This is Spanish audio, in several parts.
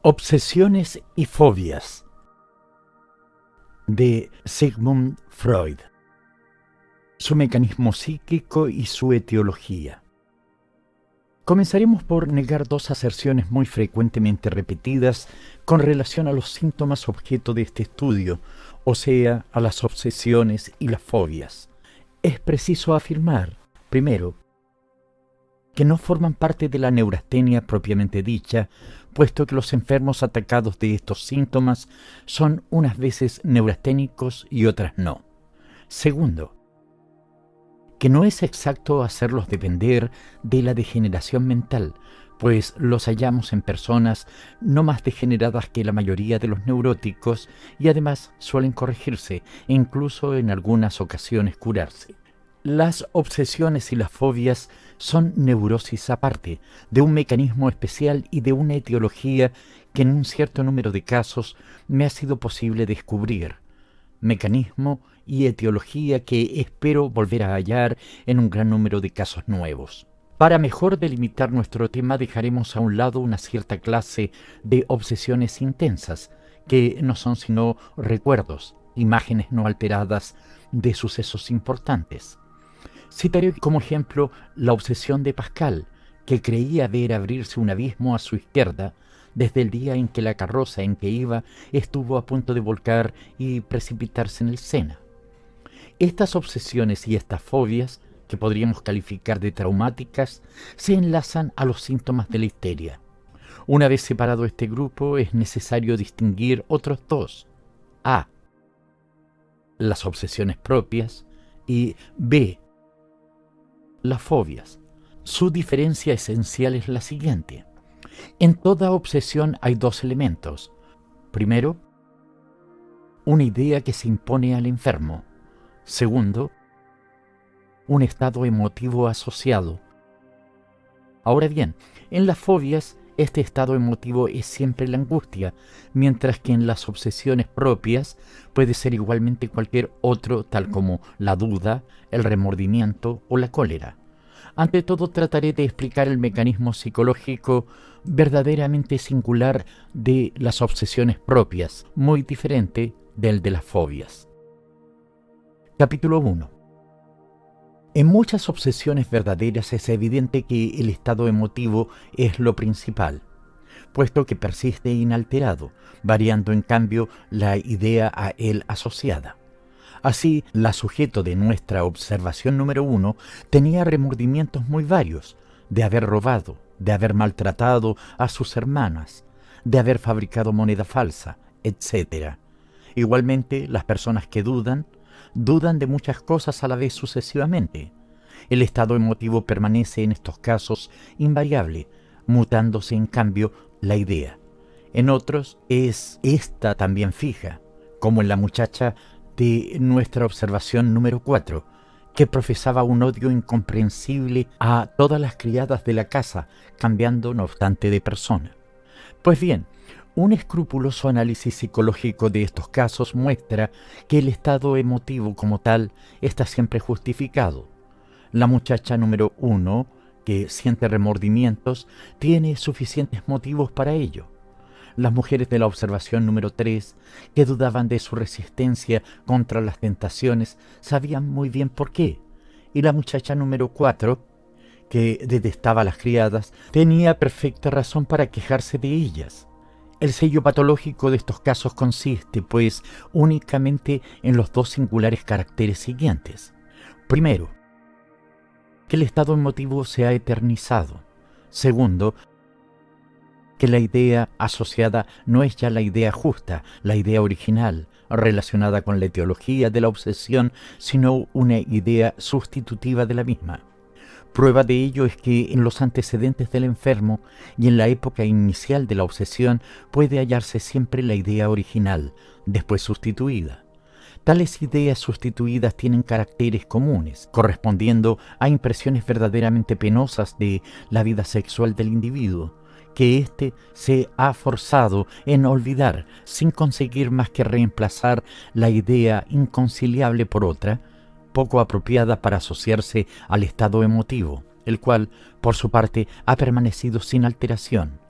Obsesiones y fobias, de Sigmund Freud. Su mecanismo psíquico y su etiología. Comenzaremos por negar dos aserciones muy frecuentemente repetidas con relación a los síntomas objeto de este estudio, o sea, a las obsesiones y las fobias. Es preciso afirmar, primero, que no forman parte de la neurastenia propiamente dicha, puesto que los enfermos atacados de estos síntomas son unas veces neurasténicos y otras no. Segundo, que no es exacto hacerlos depender de la degeneración mental, pues los hallamos en personas no más degeneradas que la mayoría de los neuróticos y además suelen corregirse e incluso en algunas ocasiones curarse. Las obsesiones y las fobias son neurosis aparte, de un mecanismo especial y de una etiología que en un cierto número de casos me ha sido posible descubrir. Mecanismo y etiología que espero volver a hallar en un gran número de casos nuevos. Para mejor delimitar nuestro tema dejaremos a un lado una cierta clase de obsesiones intensas, que no son sino recuerdos, imágenes no alteradas de sucesos importantes. Citaré como ejemplo la obsesión de Pascal, que creía ver abrirse un abismo a su izquierda desde el día en que la carroza en que iba estuvo a punto de volcar y precipitarse en el Sena. Estas obsesiones y estas fobias, que podríamos calificar de traumáticas, se enlazan a los síntomas de la histeria. Una vez separado este grupo, es necesario distinguir otros dos. A. Las obsesiones propias y B. Las fobias. Su diferencia esencial es la siguiente. En toda obsesión hay dos elementos. Primero, una idea que se impone al enfermo. Segundo, un estado emotivo asociado. Ahora bien, en las fobias, este estado emotivo es siempre la angustia, mientras que en las obsesiones propias puede ser igualmente cualquier otro, tal como la duda, el remordimiento o la cólera. Ante todo, trataré de explicar el mecanismo psicológico verdaderamente singular de las obsesiones propias, muy diferente del de las fobias. Capítulo 1. En muchas obsesiones verdaderas es evidente que el estado emotivo es lo principal, puesto que persiste inalterado, variando en cambio la idea a él asociada. Así, la sujeto de nuestra observación número 1 tenía remordimientos muy varios, de haber robado, de haber maltratado a sus hermanas, de haber fabricado moneda falsa, etc. Igualmente, las personas que dudan de muchas cosas a la vez sucesivamente. El estado emotivo permanece en estos casos invariable, mutándose en cambio la idea. En otros es esta también fija, como en la muchacha de nuestra observación número 4, que profesaba un odio incomprensible a todas las criadas de la casa, cambiando no obstante de persona. Pues bien, un escrupuloso análisis psicológico de estos casos muestra que el estado emotivo como tal está siempre justificado. La muchacha número 1, que siente remordimientos, tiene suficientes motivos para ello. Las mujeres de la observación número 3, que dudaban de su resistencia contra las tentaciones, sabían muy bien por qué. Y la muchacha número 4, que detestaba a las criadas, tenía perfecta razón para quejarse de ellas. El sello patológico de estos casos consiste, pues, únicamente en los dos singulares caracteres siguientes. Primero, que el estado emotivo se ha eternizado. Segundo, que la idea asociada no es ya la idea justa, la idea original, relacionada con la etiología de la obsesión, sino una idea sustitutiva de la misma. Prueba de ello es que en los antecedentes del enfermo y en la época inicial de la obsesión puede hallarse siempre la idea original, después sustituida. Tales ideas sustituidas tienen caracteres comunes, correspondiendo a impresiones verdaderamente penosas de la vida sexual del individuo, que éste se ha forzado en olvidar sin conseguir más que reemplazar la idea inconciliable por otra, poco apropiada para asociarse al estado emotivo, el cual, por su parte, ha permanecido sin alteración.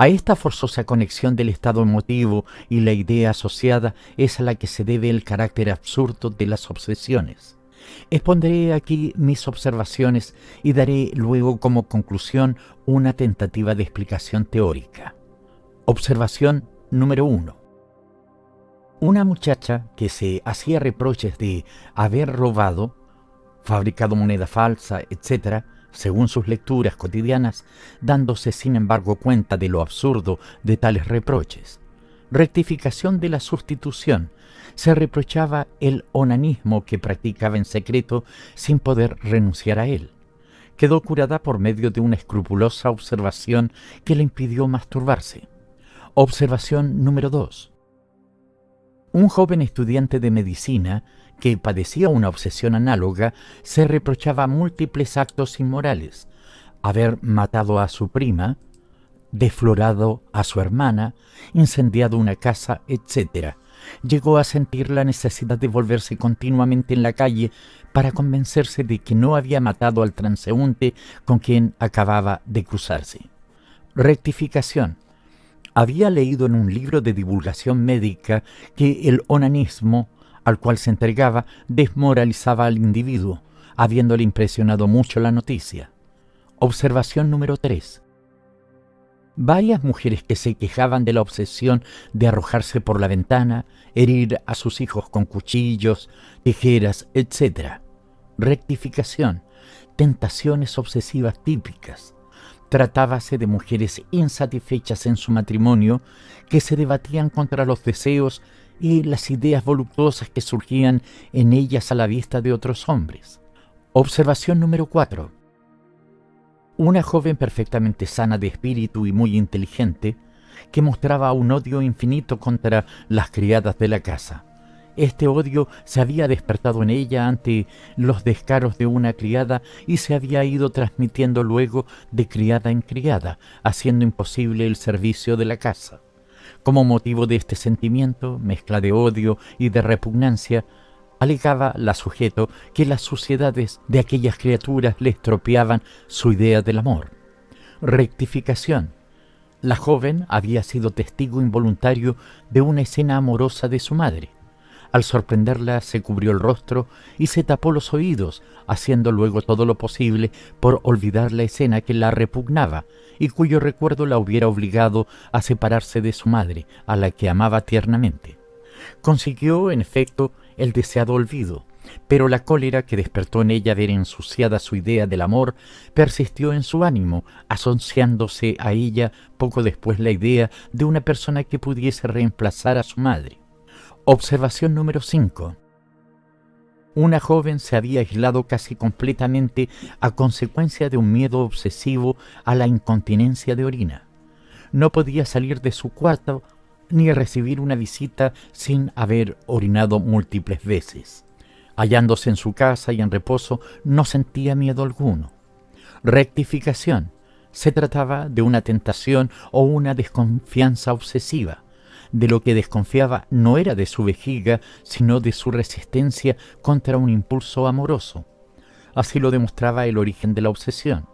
A esta forzosa conexión del estado emotivo y la idea asociada es a la que se debe el carácter absurdo de las obsesiones. Expondré aquí mis observaciones y daré luego como conclusión una tentativa de explicación teórica. Observación número 1. Una muchacha que se hacía reproches de haber robado, fabricado moneda falsa, etc., según sus lecturas cotidianas, dándose sin embargo cuenta de lo absurdo de tales reproches. Rectificación de la sustitución. Se reprochaba el onanismo que practicaba en secreto sin poder renunciar a él. Quedó curada por medio de una escrupulosa observación que le impidió masturbarse. Observación número 2. Un joven estudiante de medicina que padecía una obsesión análoga se reprochaba múltiples actos inmorales: haber matado a su prima, deflorado a su hermana, incendiado una casa, etc. Llegó a sentir la necesidad de volverse continuamente en la calle para convencerse de que no había matado al transeúnte con quien acababa de cruzarse. Rectificación. Había leído en un libro de divulgación médica que el onanismo al cual se entregaba desmoralizaba al individuo, habiéndole impresionado mucho la noticia. Observación número 3. Varias mujeres que se quejaban de la obsesión de arrojarse por la ventana, herir a sus hijos con cuchillos, tijeras, etc. Rectificación. Tentaciones obsesivas típicas. Tratábase de mujeres insatisfechas en su matrimonio que se debatían contra los deseos y las ideas voluptuosas que surgían en ellas a la vista de otros hombres. Observación número 4. Una joven perfectamente sana de espíritu y muy inteligente que mostraba un odio infinito contra las criadas de la casa. Este odio se había despertado en ella ante los descaros de una criada y se había ido transmitiendo luego de criada en criada, haciendo imposible el servicio de la casa. Como motivo de este sentimiento, mezcla de odio y de repugnancia, alegaba la sujeto que las suciedades de aquellas criaturas le estropeaban su idea del amor. Rectificación. La joven había sido testigo involuntario de una escena amorosa de su madre. Al sorprenderla se cubrió el rostro y se tapó los oídos, haciendo luego todo lo posible por olvidar la escena que la repugnaba y cuyo recuerdo la hubiera obligado a separarse de su madre, a la que amaba tiernamente. Consiguió, en efecto, el deseado olvido, pero la cólera que despertó en ella ver ensuciada su idea del amor persistió en su ánimo, asociándose a ella poco después la idea de una persona que pudiese reemplazar a su madre. Observación número 5. Una joven se había aislado casi completamente a consecuencia de un miedo obsesivo a la incontinencia de orina. No podía salir de su cuarto ni recibir una visita sin haber orinado múltiples veces. Hallándose en su casa y en reposo, no sentía miedo alguno. Rectificación. Se trataba de una tentación o una desconfianza obsesiva. De lo que desconfiaba no era de su vejiga, sino de su resistencia contra un impulso amoroso. Así lo demostraba el origen de la obsesión.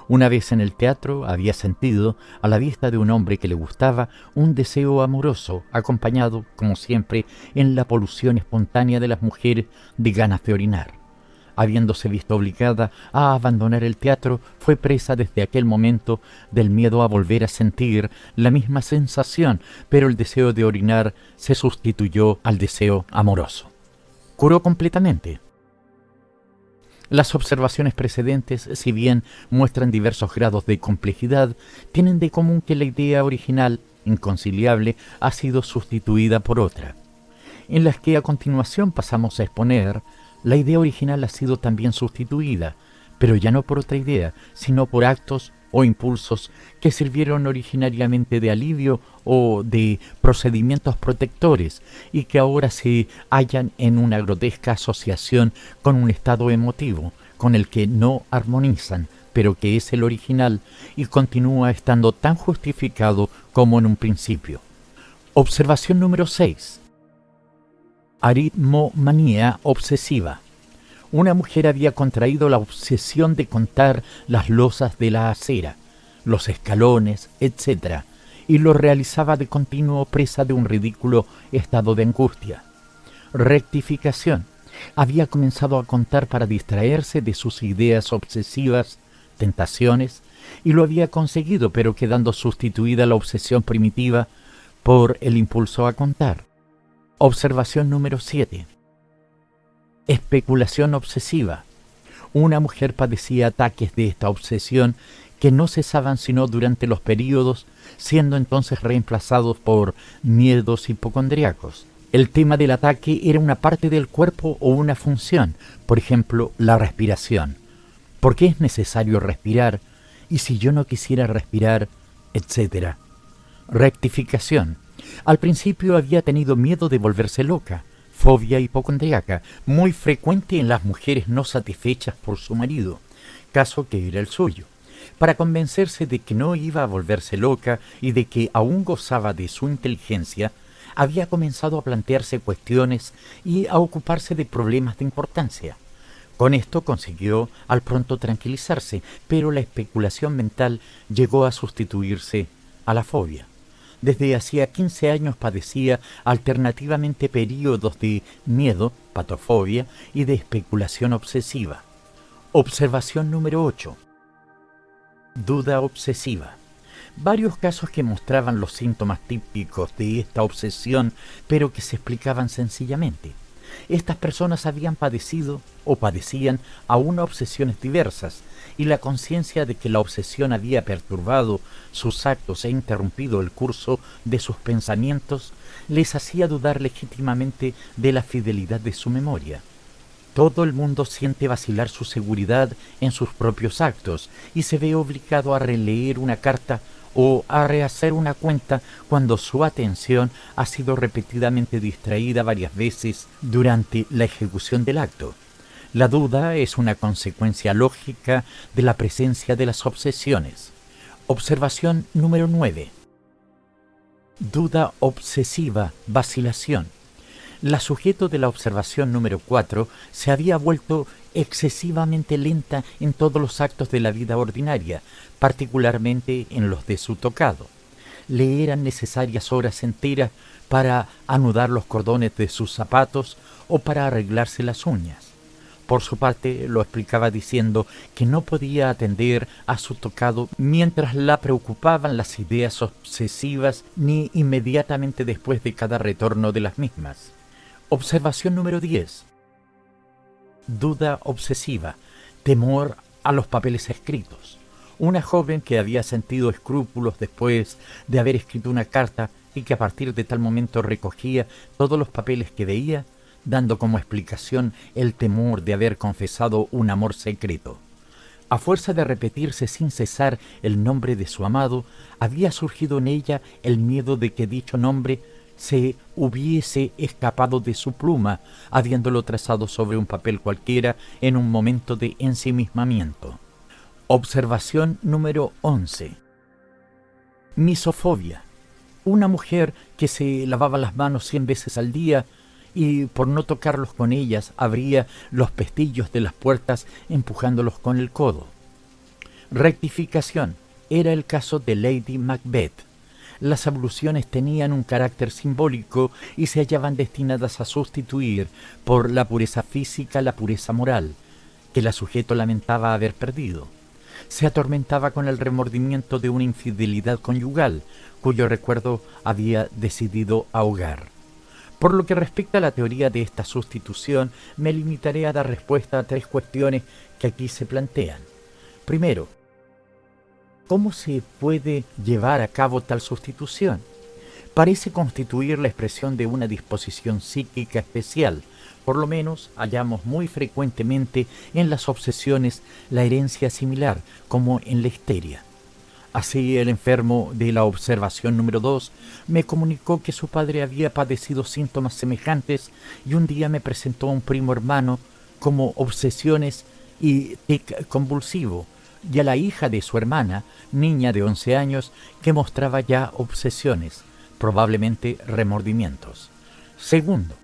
Una vez en el teatro había sentido, a la vista de un hombre que le gustaba, un deseo amoroso, acompañado, como siempre, en la polución espontánea de las mujeres de ganas de orinar. Habiéndose visto obligada a abandonar el teatro, fue presa desde aquel momento del miedo a volver a sentir la misma sensación, pero el deseo de orinar se sustituyó al deseo amoroso. Curó completamente. Las observaciones precedentes, si bien muestran diversos grados de complejidad, tienen de común que la idea original, inconciliable, ha sido sustituida por otra. En las que a continuación pasamos a exponer, la idea original ha sido también sustituida, pero ya no por otra idea, sino por actos o impulsos que sirvieron originariamente de alivio o de procedimientos protectores y que ahora se hallan en una grotesca asociación con un estado emotivo, con el que no armonizan, pero que es el original y continúa estando tan justificado como en un principio. Observación número 6. Aritmomanía obsesiva. Una mujer había contraído la obsesión de contar las losas de la acera, los escalones, etc., y lo realizaba de continuo presa de un ridículo estado de angustia. Rectificación. Había comenzado a contar para distraerse de sus ideas obsesivas, tentaciones, y lo había conseguido, pero quedando sustituida la obsesión primitiva por el impulso a contar. Observación número 7. Especulación obsesiva. Una mujer padecía ataques de esta obsesión que no cesaban sino durante los períodos, siendo entonces reemplazados por miedos hipocondríacos. El tema del ataque era una parte del cuerpo o una función, por ejemplo, la respiración. ¿Por qué es necesario respirar? Y si yo no quisiera respirar, etcétera. Rectificación. Al principio había tenido miedo de volverse loca, fobia hipocondríaca, muy frecuente en las mujeres no satisfechas por su marido, caso que era el suyo. Para convencerse de que no iba a volverse loca y de que aún gozaba de su inteligencia, había comenzado a plantearse cuestiones y a ocuparse de problemas de importancia. Con esto consiguió al pronto tranquilizarse, pero la especulación mental llegó a sustituirse a la fobia. Desde hacía 15 años padecía alternativamente períodos de miedo, patofobia y de especulación obsesiva. Observación número 8. Duda obsesiva. Varios casos que mostraban los síntomas típicos de esta obsesión, pero que se explicaban sencillamente. Estas personas habían padecido o padecían aún obsesiones diversas, y la conciencia de que la obsesión había perturbado sus actos e interrumpido el curso de sus pensamientos les hacía dudar legítimamente de la fidelidad de su memoria. Todo el mundo siente vacilar su seguridad en sus propios actos y se ve obligado a releer una carta o a rehacer una cuenta cuando su atención ha sido repetidamente distraída varias veces durante la ejecución del acto. La duda es una consecuencia lógica de la presencia de las obsesiones. Observación número 9. Duda obsesiva, vacilación. La sujeto de la observación número 4 se había vuelto excesivamente lenta en todos los actos de la vida ordinaria, particularmente en los de su tocado. Le eran necesarias horas enteras para anudar los cordones de sus zapatos o para arreglarse las uñas. Por su parte, lo explicaba diciendo que no podía atender a su tocado mientras la preocupaban las ideas obsesivas ni inmediatamente después de cada retorno de las mismas. Observación número 10. Duda obsesiva, temor a los papeles escritos. Una joven que había sentido escrúpulos después de haber escrito una carta y que a partir de tal momento recogía todos los papeles que veía, dando como explicación el temor de haber confesado un amor secreto. A fuerza de repetirse sin cesar el nombre de su amado, había surgido en ella el miedo de que dicho nombre se hubiese escapado de su pluma, habiéndolo trazado sobre un papel cualquiera en un momento de ensimismamiento. Observación número 11. Misofobia. Una mujer que se lavaba las manos 100 veces al día y por no tocarlos con ellas abría los pestillos de las puertas empujándolos con el codo. Rectificación. Era el caso de Lady Macbeth. Las abluciones tenían un carácter simbólico y se hallaban destinadas a sustituir por la pureza física la pureza moral, que la sujeto lamentaba haber perdido. Se atormentaba con el remordimiento de una infidelidad conyugal, cuyo recuerdo había decidido ahogar. Por lo que respecta a la teoría de esta sustitución, me limitaré a dar respuesta a 3 cuestiones que aquí se plantean. Primero, ¿cómo se puede llevar a cabo tal sustitución? Parece constituir la expresión de una disposición psíquica especial. Por lo menos hallamos muy frecuentemente en las obsesiones la herencia similar, como en la histeria. Así, el enfermo de la observación número 2 me comunicó que su padre había padecido síntomas semejantes y un día me presentó a un primo hermano como obsesiones y tic convulsivo, y a la hija de su hermana, niña de 11 años, que mostraba ya obsesiones, probablemente remordimientos. Segundo,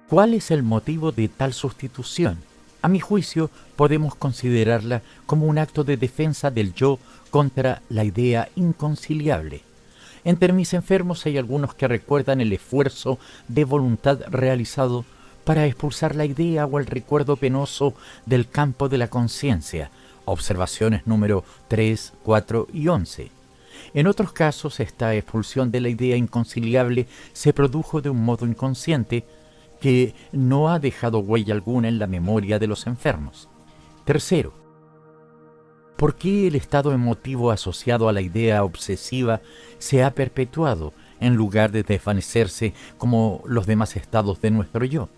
¿cuál es el motivo de tal sustitución? A mi juicio, podemos considerarla como un acto de defensa del yo contra la idea inconciliable. Entre mis enfermos hay algunos que recuerdan el esfuerzo de voluntad realizado para expulsar la idea o el recuerdo penoso del campo de la conciencia, observaciones número 3, 4 y 11. En otros casos, esta expulsión de la idea inconciliable se produjo de un modo inconsciente que no ha dejado huella alguna en la memoria de los enfermos. Tercero, ¿por qué el estado emotivo asociado a la idea obsesiva se ha perpetuado en lugar de desvanecerse como los demás estados de nuestro yo?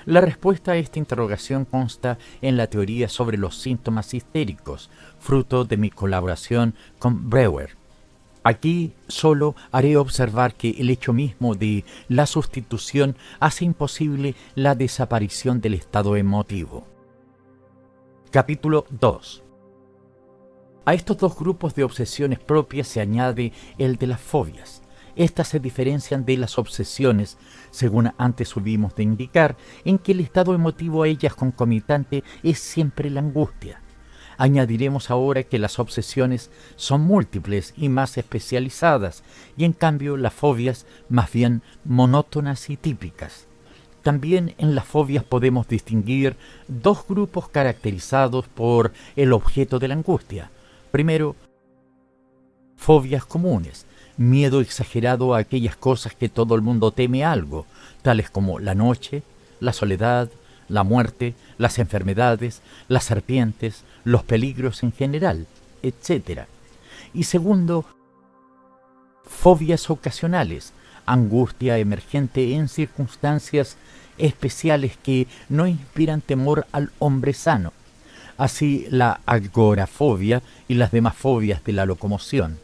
La respuesta a esta interrogación consta en la teoría sobre los síntomas histéricos, fruto de mi colaboración con Breuer. Aquí solo haré observar que el hecho mismo de la sustitución hace imposible la desaparición del estado emotivo. Capítulo 2. A estos dos grupos de obsesiones propias se añade el de las fobias. Estas se diferencian de las obsesiones, según antes subimos de indicar, en que el estado emotivo a ellas concomitante es siempre la angustia. Añadiremos ahora que las obsesiones son múltiples y más especializadas, y en cambio las fobias más bien monótonas y típicas. También en las fobias podemos distinguir dos grupos caracterizados por el objeto de la angustia. Primero, fobias comunes, miedo exagerado a aquellas cosas que todo el mundo teme algo, tales como la noche, la soledad, la muerte, las enfermedades, las serpientes, los peligros en general, etc. Y segundo, fobias ocasionales, angustia emergente en circunstancias especiales que no inspiran temor al hombre sano. Así la agorafobia y las demás fobias de la locomoción.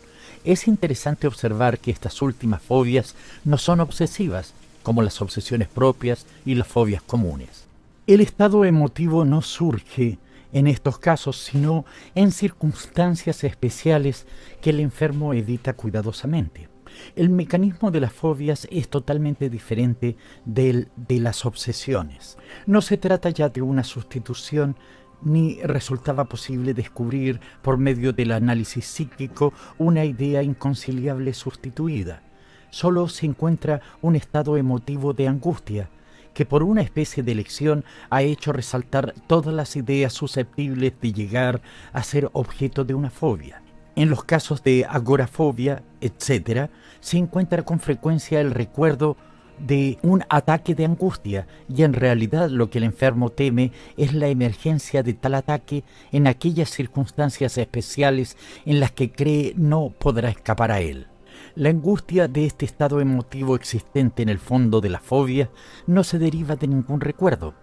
Es interesante observar que estas últimas fobias no son obsesivas, como las obsesiones propias y las fobias comunes. El estado emotivo no surge en estos casos, sino en circunstancias especiales que el enfermo evita cuidadosamente. El mecanismo de las fobias es totalmente diferente del de las obsesiones. No se trata ya de una sustitución, ni resultaba posible descubrir por medio del análisis psíquico una idea inconciliable sustituida. Solo se encuentra un estado emotivo de angustia, que por una especie de elección ha hecho resaltar todas las ideas susceptibles de llegar a ser objeto de una fobia. En los casos de agorafobia, etc., se encuentra con frecuencia el recuerdo de un ataque de angustia, y en realidad lo que el enfermo teme es la emergencia de tal ataque en aquellas circunstancias especiales en las que cree no podrá escapar a él. La angustia de este estado emotivo existente en el fondo de la fobia no se deriva de ningún recuerdo.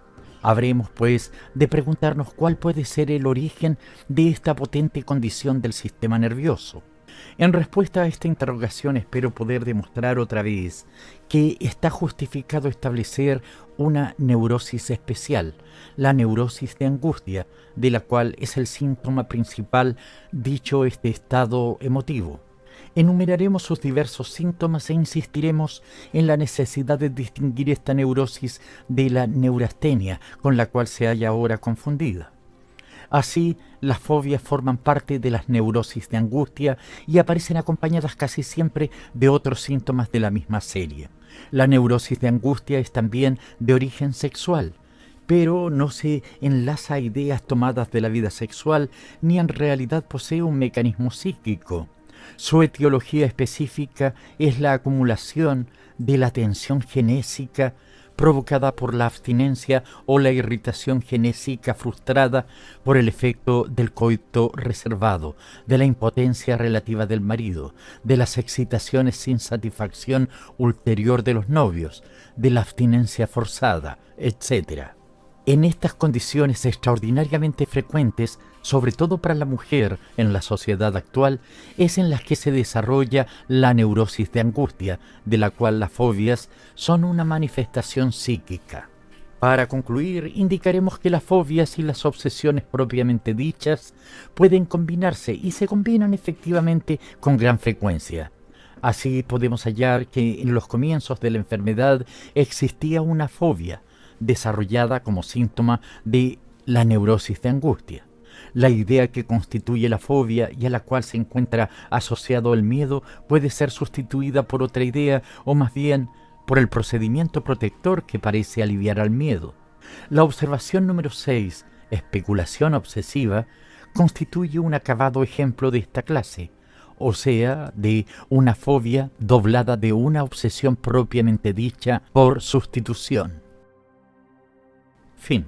Habremos, pues, de preguntarnos cuál puede ser el origen de esta potente condición del sistema nervioso. En respuesta a esta interrogación espero poder demostrar otra vez que está justificado establecer una neurosis especial, la neurosis de angustia, de la cual es el síntoma principal dicho este estado emotivo. Enumeraremos sus diversos síntomas e insistiremos en la necesidad de distinguir esta neurosis de la neurastenia, con la cual se halla ahora confundida. Así, las fobias forman parte de las neurosis de angustia y aparecen acompañadas casi siempre de otros síntomas de la misma serie. La neurosis de angustia es también de origen sexual, pero no se enlaza a ideas tomadas de la vida sexual, ni en realidad posee un mecanismo psíquico. Su etiología específica es la acumulación de la tensión genésica provocada por la abstinencia o la irritación genésica frustrada por el efecto del coito reservado, de la impotencia relativa del marido, de las excitaciones sin satisfacción ulterior de los novios, de la abstinencia forzada, etc. En estas condiciones extraordinariamente frecuentes, sobre todo para la mujer en la sociedad actual, es en las que se desarrolla la neurosis de angustia, de la cual las fobias son una manifestación psíquica. Para concluir, indicaremos que las fobias y las obsesiones propiamente dichas pueden combinarse y se combinan efectivamente con gran frecuencia. Así podemos hallar que en los comienzos de la enfermedad existía una fobia, desarrollada como síntoma de la neurosis de angustia. La idea que constituye la fobia y a la cual se encuentra asociado el miedo puede ser sustituida por otra idea, o más bien por el procedimiento protector que parece aliviar al miedo. La observación número 6, especulación obsesiva, constituye un acabado ejemplo de esta clase, o sea, de una fobia doblada de una obsesión propiamente dicha por sustitución. Fin.